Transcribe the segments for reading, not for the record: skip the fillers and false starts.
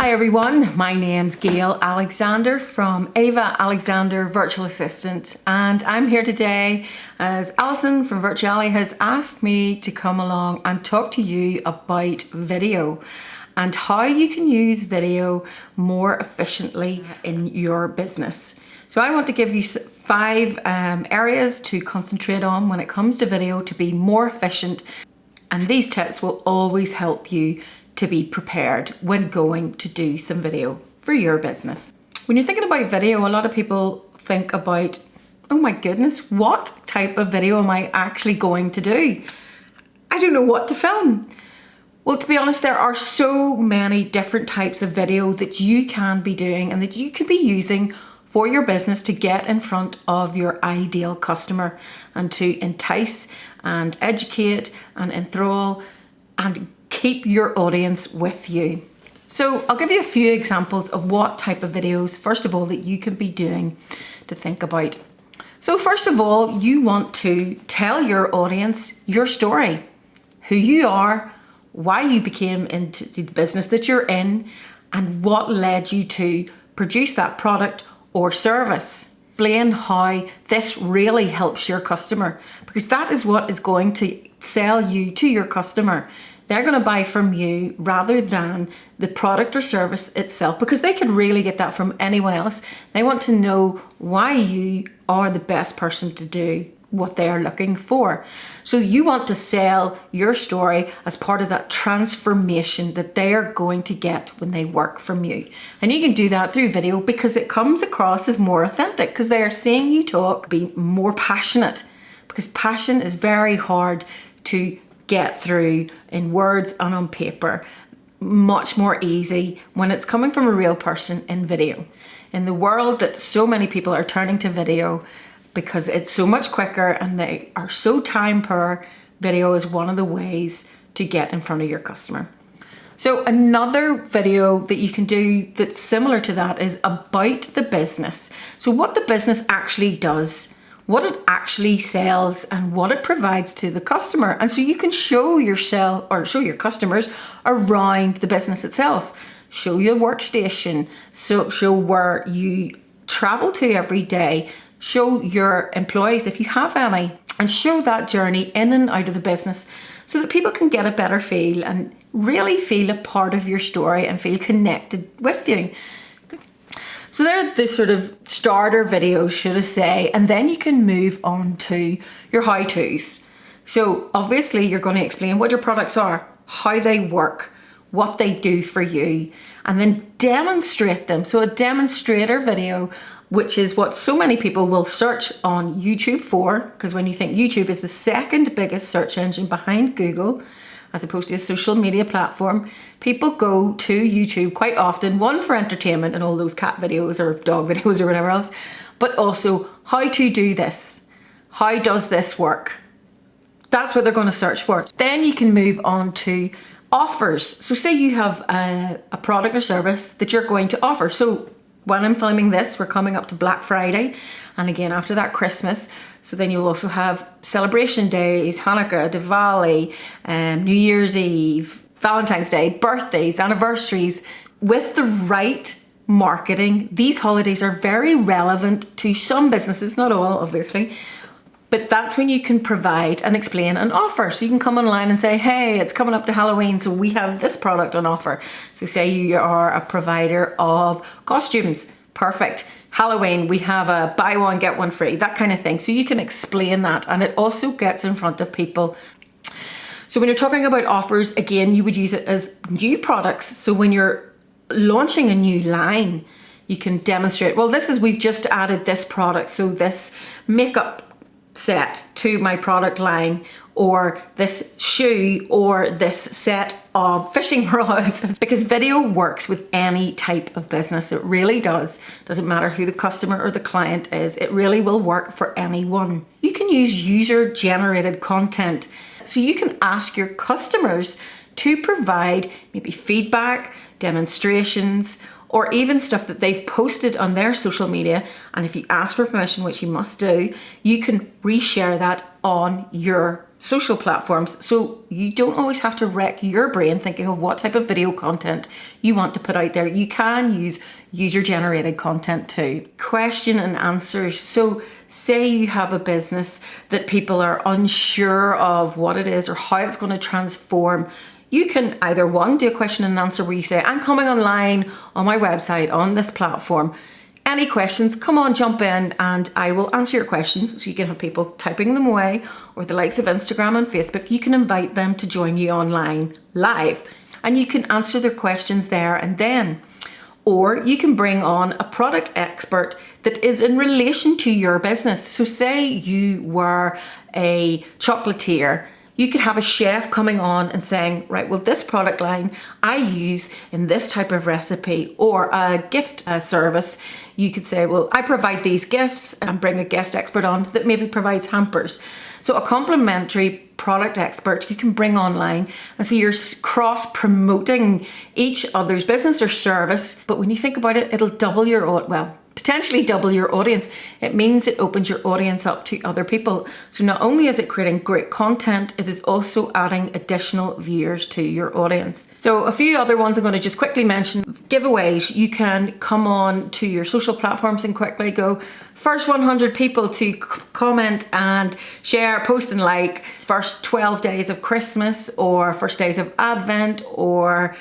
Hi everyone, my name's Gayle Alexander from Ava Alexander Virtual Assistant, and I'm here today as Alison from Virtually has asked me to come along and talk to you about video and how you can use video more efficiently in your business. So I want to give you 5 areas to concentrate on when it comes to video to be more efficient, and these tips will always help you to be prepared when going to do some video for your business. When you're thinking about video, a lot of people think about, oh my goodness, what type of video am I actually going to do? I don't know what to film. Well, to be honest, there are so many different types of video that you can be doing and that you could be using for your business to get in front of your ideal customer and to entice and educate and enthrall and keep your audience with you. So I'll give you a few examples of what type of videos, first of all, that you can be doing to think about. So first of all, you want to tell your audience your story, who you are, why you became into the business that you're in, and what led you to produce that product or service. Explain how this really helps your customer, because that is what is going to sell you to your customer. They're going to buy from you rather than the product or service itself, because they could really get that from anyone else. They want to know why you are the best person to do what they are looking for. So you want to sell your story as part of that transformation that they are going to get when they work from you. And you can do that through video because it comes across as more authentic, because they are seeing you talk, be more passionate, because passion is very hard to get through in words and on paper. Much more easy when it's coming from a real person in video. In the world that so many people are turning to video because it's so much quicker and they are so time poor, video is one of the ways to get in front of your customer. So another video that you can do that's similar to that is about the business. So what the business actually does, what it actually sells, and what it provides to the customer. And so you can show yourself or show your customers around the business itself. Show your workstation, so show where you travel to every day, show your employees if you have any, and show that journey in and out of the business so that people can get a better feel and really feel a part of your story and feel connected with you. So they're the sort of starter videos, should I say, and then you can move on to your how-tos. So obviously you're going to explain what your products are, how they work, what they do for you, and then demonstrate them. So a demonstrator video, which is what so many people will search on YouTube for, because when you think YouTube is the second biggest search engine behind Google, as opposed to a social media platform, people go to YouTube quite often, one for entertainment and all those cat videos or dog videos or whatever else, but also how to do this. How does this work? That's what they're going to search for. Then you can move on to offers. So say you have a product or service that you're going to offer. So when I'm filming this, we're coming up to Black Friday, and again after that Christmas. So then you'll also have celebration days, Hanukkah, Diwali, New Year's Eve, Valentine's Day, birthdays, anniversaries. With the right marketing, these holidays are very relevant to some businesses, not all obviously, but that's when you can provide and explain an offer. So you can come online and say, hey, it's coming up to Halloween, so we have this product on offer. So say you are a provider of costumes. Perfect. Halloween, we have a buy one, get one free, that kind of thing. So you can explain that, and it also gets in front of people. So when you're talking about offers, again, you would use it as new products. So when you're launching a new line, you can demonstrate, well, we've just added this product. So this makeup set to my product line, or this shoe, or this set of fishing rods, because video works with any type of business. It really does. Doesn't matter who the customer or the client is, it really will work for anyone. You can use user generated content. So you can ask your customers to provide maybe feedback, demonstrations, or even stuff that they've posted on their social media. And if you ask for permission, which you must do, you can reshare that on your social platforms. So you don't always have to wreck your brain thinking of what type of video content you want to put out there. You can use user-generated content too. Question and answers. So say you have a business that people are unsure of what it is or how it's going to transform. You can either one, do a question and answer where you say, I'm coming online on my website, on this platform. Any questions, come on, jump in and I will answer your questions. So you can have people typing them away, or the likes of Instagram and Facebook. You can invite them to join you online live and you can answer their questions there and then. Or you can bring on a product expert that is in relation to your business. So say you were a chocolatier, you could have a chef coming on and saying, right, well, this product line I use in this type of recipe, or a gift service. You could say, well, I provide these gifts, and bring a guest expert on that maybe provides hampers. So a complementary product expert you can bring online. And so you're cross-promoting each other's business or service. But when you think about it, it'll double your, potentially double your audience. It means it opens your audience up to other people. So not only is it creating great content, it is also adding additional viewers to your audience. So a few other ones I'm going to just quickly mention. Giveaways. You can come on to your social platforms and quickly go, first 100 people to comment and share, post and like, first 12 days of Christmas or first days of Advent or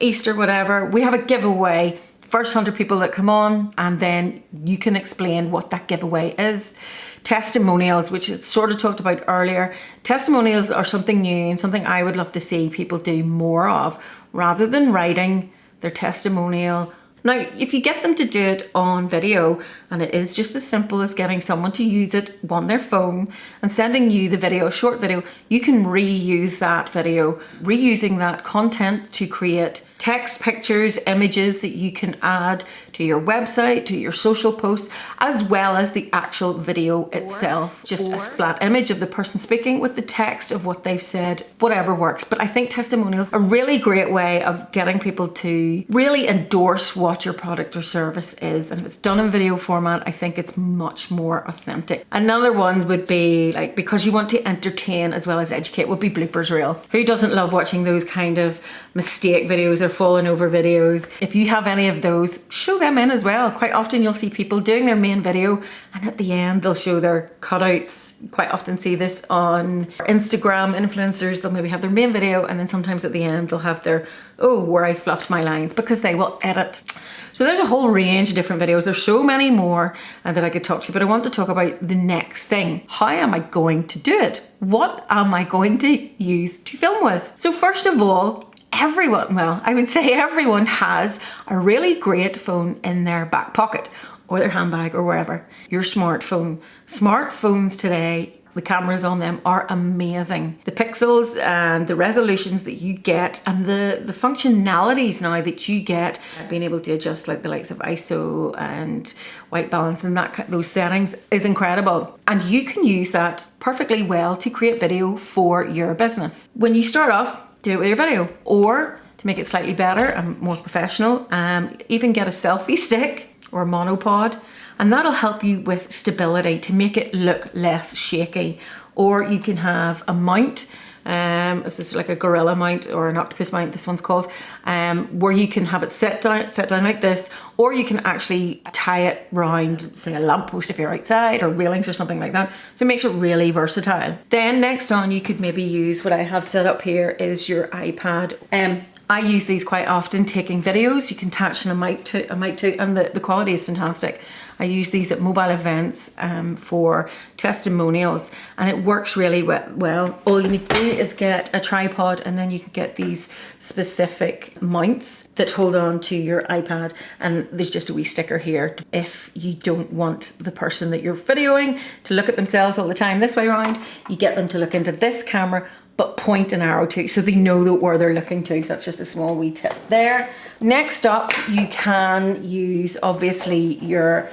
Easter, whatever. We have a giveaway. First 100 people that come on, and then you can explain what that giveaway is. Testimonials, which is sort of talked about earlier. Testimonials are something new and something I would love to see people do more of, rather than writing their testimonial. Now, if you get them to do it on video, and it is just as simple as getting someone to use it on their phone and sending you the video, short video, you can reuse that video, reusing that content to create text, pictures, images that you can add to your website, to your social posts, as well as the actual video itself. Just a flat image of the person speaking with the text of what they've said, whatever works. But I think testimonials are a really great way of getting people to really endorse what your product or service is. And if it's done in video format, I think it's much more authentic. Another one would be, like, because you want to entertain as well as educate, would be bloopers reel. Who doesn't love watching those kind of mistake videos or falling over videos? If you have any of those, show them in as well. Quite often you'll see people doing their main video and at the end they'll show their cutouts. Quite often see this on Instagram influencers. They'll maybe have their main video and then sometimes at the end they'll have their, oh, where I fluffed my lines, because they will edit. So there's a whole range of different videos. There's so many more that I could talk to you, but I want to talk about the next thing. How am I going to do it? What am I going to use to film with? So first of all, everyone, well, I would say everyone has a really great phone in their back pocket or their handbag or wherever. Your smartphone. Smartphones today, the cameras on them are amazing. The pixels and the resolutions that you get and the functionalities now that you get, being able to adjust like the likes of ISO and white balance and those settings is incredible. And you can use that perfectly well to create video for your business. When you start off, do it with your video, or to make it slightly better and more professional, even get a selfie stick or a monopod, and that'll help you with stability to make it look less shaky. Or you can have a mount, is this like a gorilla mount or an octopus mount, this one's called, where you can have it set down like this, or you can actually tie it round, say, a lamppost if you're outside, or railings or something like that. So it makes it really versatile. Then next on, you could maybe use, what I have set up here is your iPad. I use these quite often taking videos. You can attach a mic to, and the quality is fantastic. I use these at mobile events for testimonials, and it works really well. All you need to do is get a tripod, and then you can get these specific mounts that hold on to your iPad, and there's just a wee sticker here. If you don't want the person that you're videoing to look at themselves all the time this way around, you get them to look into this camera, but point an arrow to, so they know that where they're looking to. So that's just a small wee tip there. Next up, you can use obviously your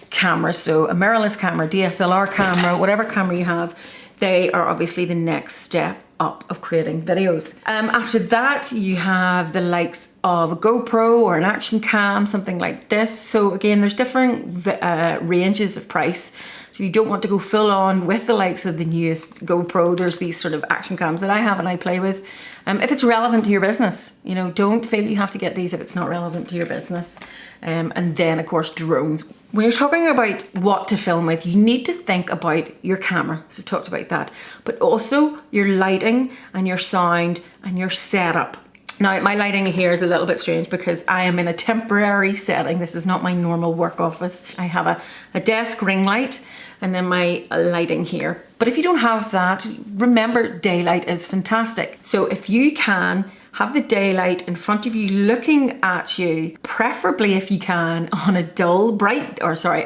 camera. So a mirrorless camera, DSLR camera, whatever camera you have, they are obviously the next step up of creating videos. After that, you have the likes of a GoPro or an action cam, something like this. So again, there's different ranges of price. So So you don't want to go full on with the likes of the newest GoPro. There's these sort of action cams that I have and I play with. If it's relevant to your business, you know, don't feel you have to get these if it's not relevant to your business. And then of course, drones. When you're talking about what to film with, you need to think about your camera. So I've talked about that, but also your lighting and your sound and your setup. Now, my lighting here is a little bit strange because I am in a temporary setting. This is not my normal work office. I have a desk ring light and then my lighting here. But if you don't have that, remember daylight is fantastic. So if you can have the daylight in front of you looking at you, preferably if you can on a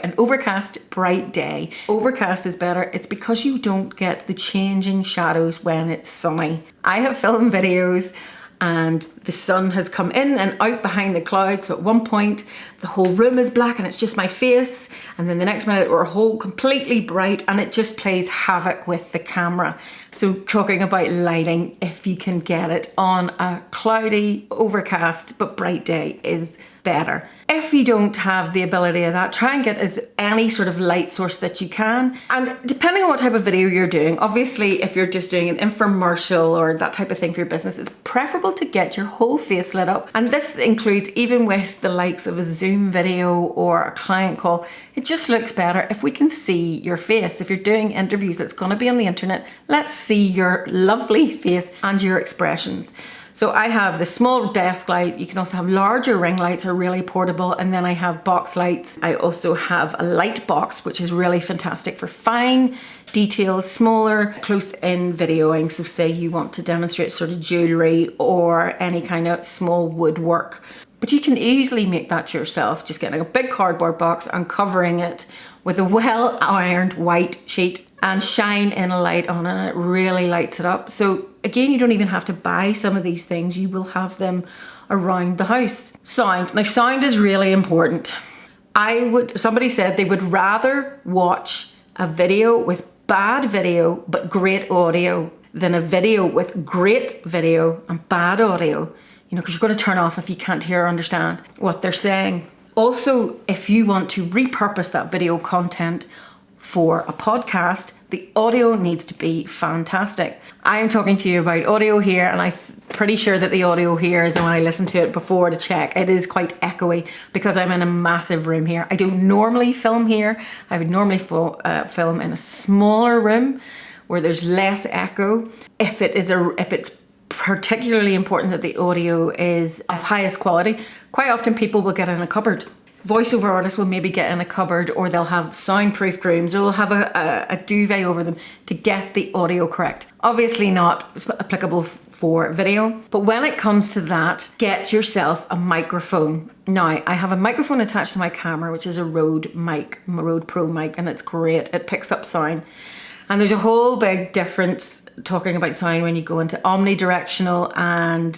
an overcast bright day. Overcast is better. It's because you don't get the changing shadows when it's sunny. I have filmed videos and the sun has come in and out behind the clouds. So at one point, the whole room is black and it's just my face. And then the next minute, we're whole completely bright and it just plays havoc with the camera. So talking about lighting, if you can get it on a cloudy, overcast, but bright day is better. If you don't have the ability of that, try and get any sort of light source that you can. And depending on what type of video you're doing, obviously if you're just doing an infomercial or that type of thing for your business, it's preferable to get your whole face lit up. And this includes even with the likes of a Zoom video or a client call, it just looks better if we can see your face. If you're doing interviews that's going to be on the internet, let's see your lovely face and your expressions. So I have the small desk light. You can also have larger ring lights, are really portable. And then I have box lights. I also have a light box, which is really fantastic for fine details, smaller, close-in videoing. So say you want to demonstrate sort of jewelry or any kind of small woodwork. But you can easily make that yourself, just getting a big cardboard box and covering it with a well-ironed white sheet and shine in a light on it, and it really lights it up. So again, you don't even have to buy some of these things. You will have them around the house. Sound. Now, sound is really important. Somebody said they would rather watch a video with bad video but great audio than a video with great video and bad audio. You know, because you're going to turn off if you can't hear or understand what they're saying. Also, if you want to repurpose that video content for a podcast, the audio needs to be fantastic. I'm talking to you about audio here, and I'm pretty sure that the audio here is when I listen to it before to check. It is quite echoey because I'm in a massive room here. I don't normally film here. I would normally film in a smaller room where there's less echo. If it's particularly important that the audio is of highest quality, quite often people will get in a cupboard. Voiceover artists will maybe get in a cupboard, or they'll have soundproofed rooms, or they'll have a duvet over them to get the audio correct. Obviously not applicable for video, but when it comes to that, get yourself a microphone. Now, I have a microphone attached to my camera, which is a Rode Pro mic, and it's great. It picks up sound. And there's a whole big difference talking about sound when you go into omnidirectional and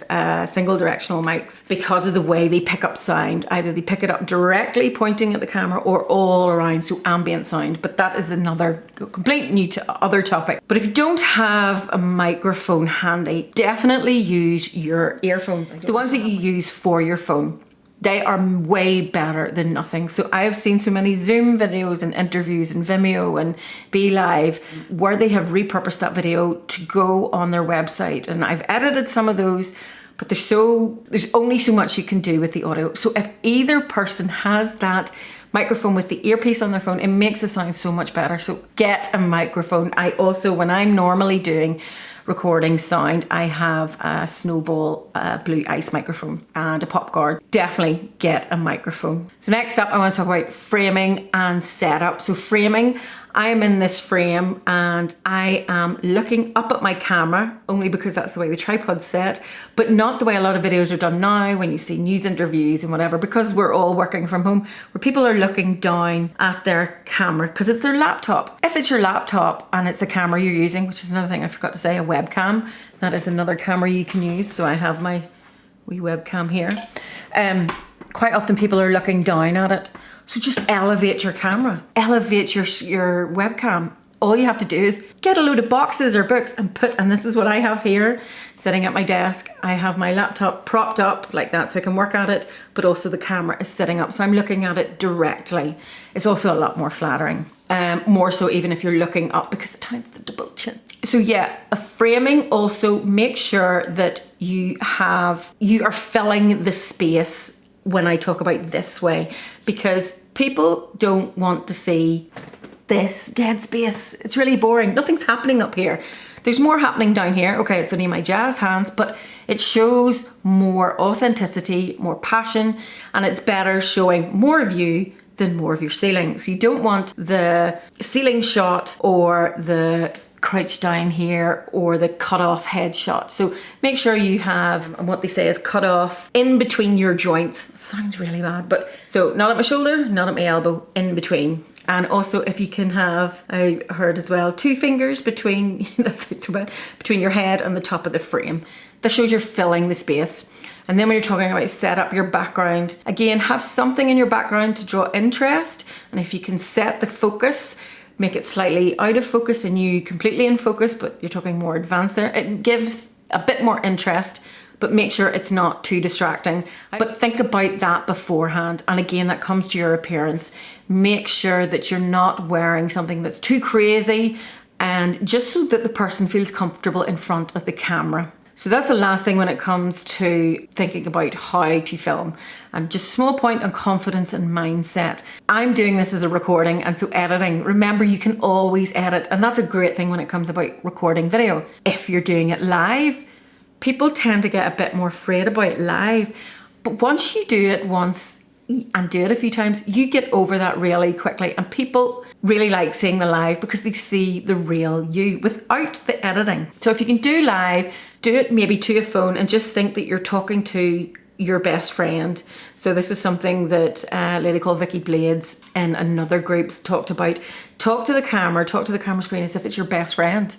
single directional mics because of the way they pick up sound. Either they pick it up directly pointing at the camera or all around, so ambient sound. But that is another complete new other topic. But if you don't have a microphone handy, definitely use your earphones. The ones that you use for your phone. They are way better than nothing. So I have seen so many Zoom videos and interviews and Vimeo and Be Live where they have repurposed that video to go on their website. And I've edited some of those, but there's only so much you can do with the audio. So if either person has that microphone with the earpiece on their phone, it makes the sound so much better. So get a microphone. I also, when I'm normally doing recording sound, I have a Snowball Blue Ice microphone and a pop guard. Definitely get a microphone. So next up, I want to talk about framing and setup. So framing, I'm in this frame and I am looking up at my camera only because that's the way the tripod's set, but not the way a lot of videos are done now when you see news interviews and whatever, because we're all working from home, where people are looking down at their camera because it's their laptop. If it's your laptop and it's the camera you're using, which is another thing I forgot to say, a webcam, that is another camera you can use. So I have my wee webcam here. Quite often people are looking down at it. So just elevate your camera, elevate your webcam. All you have to do is get a load of boxes or books and this is what I have here, sitting at my desk. I have my laptop propped up like that so I can work at it, but also the camera is sitting up. So I'm looking at it directly. It's also a lot more flattering. more so even if you're looking up, because at times the double chin. So yeah, a framing, also make sure that you are filling the space when I talk about this way, because people don't want to see this dead space. It's really boring. Nothing's happening up here. There's more happening down here. Okay, it's only my jazz hands, but it shows more authenticity, more passion, and it's better showing more of you than more of your ceiling. So you don't want the ceiling shot or the crouch down here or the cut off head shot. So make sure you have what they say is cut off in between your joints. It sounds really bad, but so not at my shoulder, not at my elbow, in between. And also if you can have, I heard as well, 2 fingers between, that's so bad, between your head and the top of the frame. That shows you're filling the space. And then when you're talking about set up your background, again, have something in your background to draw interest. And if you can set the focus, make it slightly out of focus and you completely in focus, but you're talking more advanced there, it gives a bit more interest, but make sure it's not too distracting. But think about that beforehand. And again, that comes to your appearance. Make sure that you're not wearing something that's too crazy, and just so that the person feels comfortable in front of the camera. So that's the last thing when it comes to thinking about how to film. And just a small point on confidence and mindset. I'm doing this as a recording, and so editing. Remember, you can always edit, and that's a great thing when it comes about recording video. If you're doing it live, people tend to get a bit more afraid about live. But once you do it once and do it a few times, you get over that really quickly. And people really like seeing the live because they see the real you without the editing. So if you can do live, do it maybe to a phone and just think that you're talking to your best friend. So this is something that a lady called Vicky Blades in another group's talked about. Talk to the camera screen as if it's your best friend.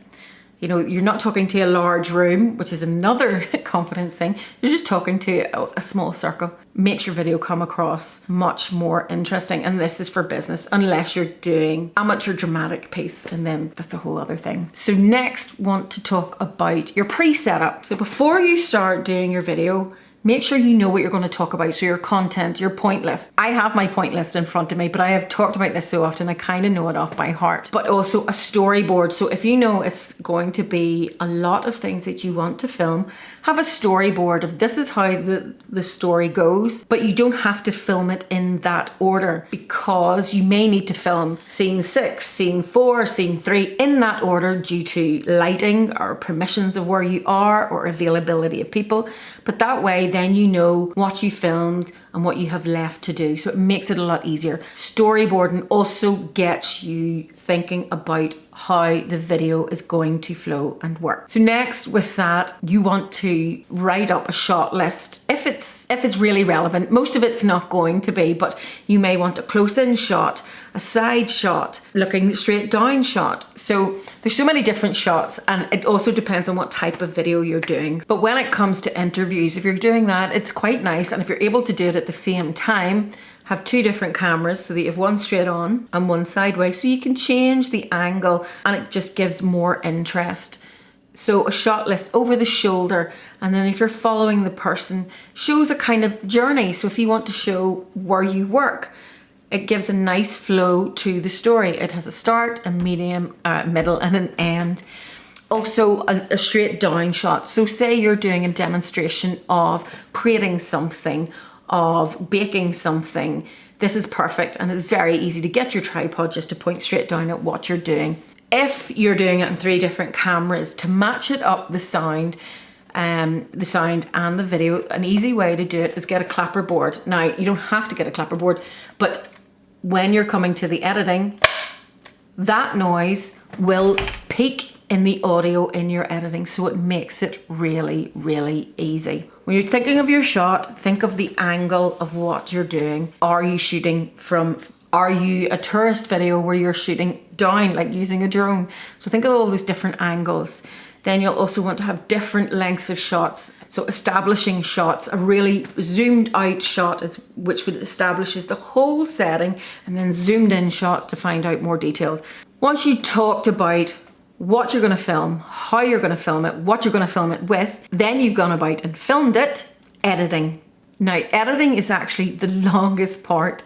You know, you're not talking to a large room, which is another confidence thing. You're just talking to a small circle. Makes your video come across much more interesting. And this is for business, unless you're doing amateur dramatic piece, and then that's a whole other thing. So next, want to talk about your pre-setup. So before you start doing your video, make sure you know what you're going to talk about. So your content, your point list. I have my point list in front of me, but I have talked about this so often, I kind of know it off by heart. But also a storyboard. So if you know it's going to be a lot of things that you want to film, have a storyboard of this is how the story goes, but you don't have to film it in that order, because you may need to film scene 6, scene 4, scene 3 in that order due to lighting or permissions of where you are or availability of people. But that way, then you know what you filmed and what you have left to do. So it makes it a lot easier. Storyboarding also gets you thinking about how the video is going to flow and work. So next with that, you want to write up a shot list. If it's really relevant, most of it's not going to be, but you may want a close-in shot, a side shot, looking straight down shot. So there's so many different shots, and it also depends on what type of video you're doing. But when it comes to interviews, if you're doing that, it's quite nice. And if you're able to do it at the same time, have 2 different cameras so that you have one straight on and one sideways, so you can change the angle and it just gives more interest. So a shot list over the shoulder, and then if you're following the person, shows a kind of journey. So if you want to show where you work, it gives a nice flow to the story. It has a start, a medium, middle, and an end. Also a straight down shot. So say you're doing a demonstration of creating something, of baking something. This is perfect, and it's very easy to get your tripod just to point straight down at what you're doing. If you're doing it on 3 different cameras, to match it up the sound and the video, an easy way to do it is get a clapper board. Now, you don't have to get a clapper board, but when you're coming to the editing, that noise will peak in the audio in your editing, so it makes it really, really easy. When you're thinking of your shot, think of the angle of what you're doing. Are you a tourist video where you're shooting down, like using a drone? So think of all those different angles. Then you'll also want to have different lengths of shots. So establishing shots, a really zoomed out shot which would establishes the whole setting, and then zoomed in shots to find out more details. Once you talked about what you're going to film, how you're going to film it, what you're going to film it with, then you've gone about and filmed it, editing. Now, editing is actually the longest part,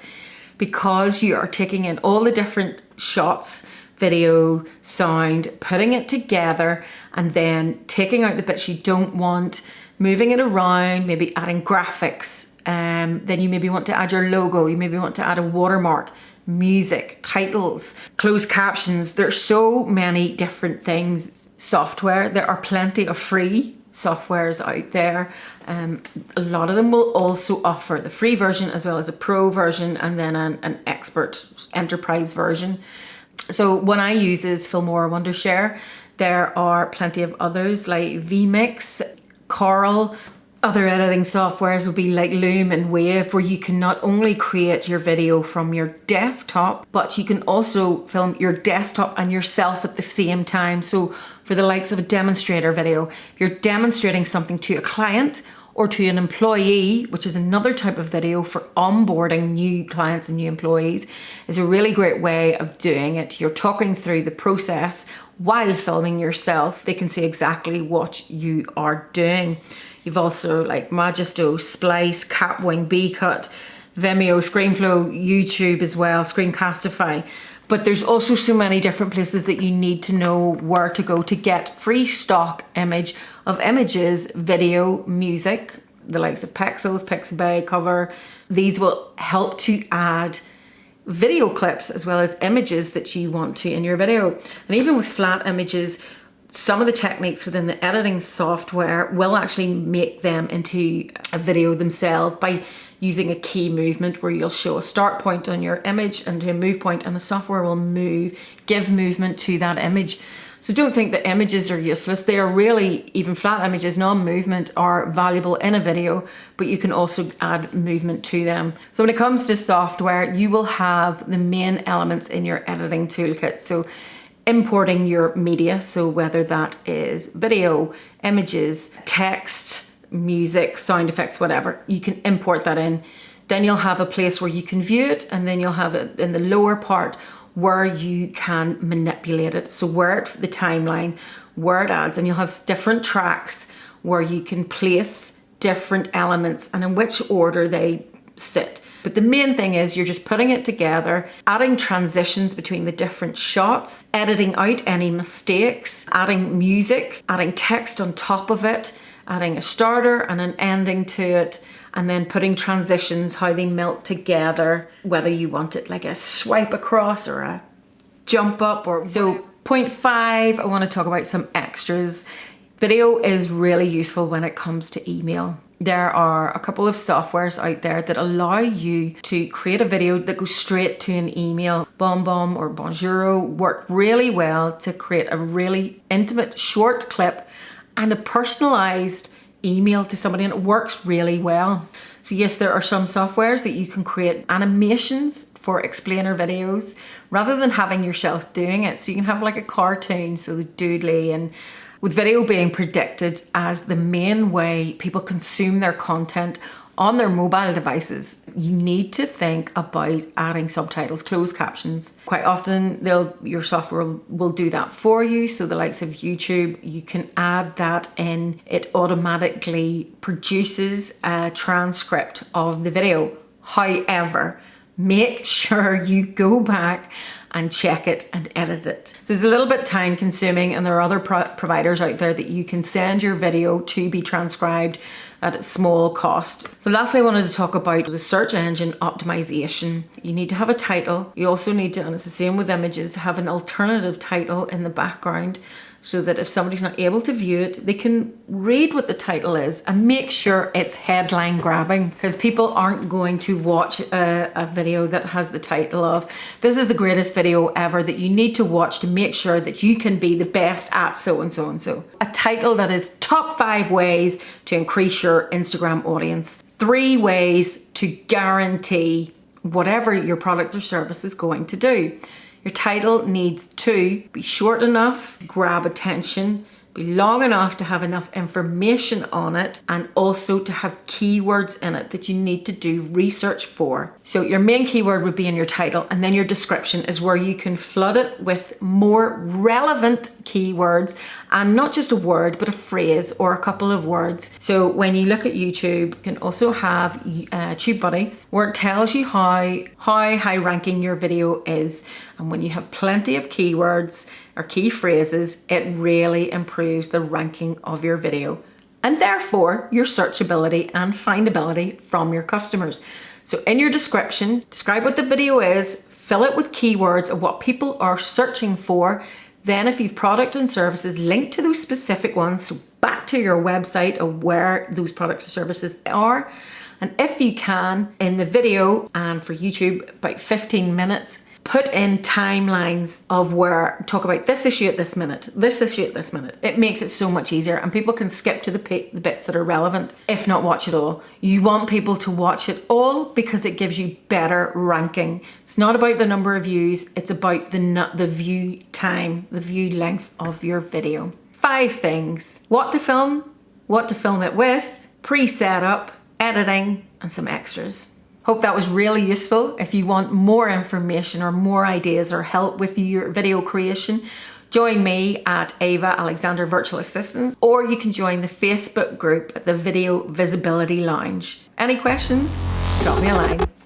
because you are taking in all the different shots, video, sound, putting it together, and then taking out the bits you don't want, moving it around, maybe adding graphics. Then you maybe want to add your logo, you maybe want to add a watermark, music, titles, closed captions. There's so many different things. Software, there are plenty of free softwares out there. A lot of them will also offer the free version as well as a pro version, and then an expert enterprise version. So one I use is Filmora Wondershare. There are plenty of others like vMix, Coral. Other editing softwares would be like Loom and Wave, where you can not only create your video from your desktop, but you can also film your desktop and yourself at the same time. So for the likes of a demonstrator video, if you're demonstrating something to a client or to an employee, which is another type of video for onboarding new clients and new employees, is a really great way of doing it. You're talking through the process while filming yourself. They can see exactly what you are doing. You've also like Magisto, Splice, Capwing, Bcut, Vimeo, ScreenFlow, YouTube as well, Screencastify. But there's also so many different places that you need to know where to go to get free stock image of images, video, music, the likes of Pixels, Pixabay, Cover. These will help to add video clips as well as images that you want to in your video. And even with flat images, some of the techniques within the editing software will actually make them into a video themselves by using a key movement where you'll show a start point on your image and a move point, and the software will give movement to that image. So don't think that images are useless. They are really, even flat images, non-movement, are valuable in a video, but you can also add movement to them. So when it comes to software, you will have the main elements in your editing toolkit. So importing your media, so whether that is video, images, text, music, sound effects, whatever, you can import that in. Then you'll have a place where you can view it, and then you'll have it in the lower part where you can manipulate it. So where the timeline, where it adds, and you'll have different tracks where you can place different elements and in which order they sit. But the main thing is you're just putting it together, adding transitions between the different shots, editing out any mistakes, adding music, adding text on top of it, adding a starter and an ending to it, and then putting transitions, how they melt together, whether you want it like a swipe across or a jump up. Or so point 5, I want to talk about some extras. Video is really useful when it comes to email. There are a couple of softwares out there that allow you to create a video that goes straight to an email. BombBomb or Bonjour work really well to create a really intimate short clip and a personalized email to somebody, and it works really well. So yes, there are some softwares that you can create animations for explainer videos rather than having yourself doing it. So you can have like a cartoon, so the doodly, and with video being predicted as the main way people consume their content on their mobile devices, you need to think about adding subtitles, closed captions. Quite often your software will do that for you. So the likes of YouTube, you can add that in. It automatically produces a transcript of the video. However, make sure you go back and check it and edit it. So it's a little bit time consuming, and there are other providers out there that you can send your video to be transcribed at a small cost. So lastly, I wanted to talk about the search engine optimization. You need to have a title. You also need to, and it's the same with images, have an alternative title in the background so that if somebody's not able to view it, they can read what the title is, and make sure it's headline grabbing, because people aren't going to watch a video that has the title of, "This is the greatest video ever that you need to watch to make sure that you can be the best at so and so and so." A title that is top 5 ways to increase your Instagram audience, 3 ways to guarantee whatever your product or service is going to do. Your title needs to be short enough, grab attention, be long enough to have enough information on it, and also to have keywords in it that you need to do research for. So your main keyword would be in your title, and then your description is where you can flood it with more relevant keywords, and not just a word, but a phrase or a couple of words. So when you look at YouTube, you can also have TubeBuddy, where it tells you how high ranking your video is. And when you have plenty of keywords or key phrases, it really improves the ranking of your video and therefore your searchability and findability from your customers. So in your description, describe what the video is, fill it with keywords of what people are searching for. Then if you've product and services, link to those specific ones, so back to your website of where those products and services are. And if you can, in the video, and for YouTube, about 15 minutes, put in timelines of where, talk about this issue at this minute, this issue at this minute. It makes it so much easier and people can skip to the bits that are relevant, if not watch it all. You want people to watch it all because it gives you better ranking. It's not about the number of views, it's about the view time, the view length of your video. 5 things: what to film it with, pre-setup, editing, and some extras. Hope that was really useful. If you want more information or more ideas or help with your video creation, join me at Ava Alexander Virtual Assistant, or you can join the Facebook group at the Video Visibility Lounge. Any questions? Drop me a line.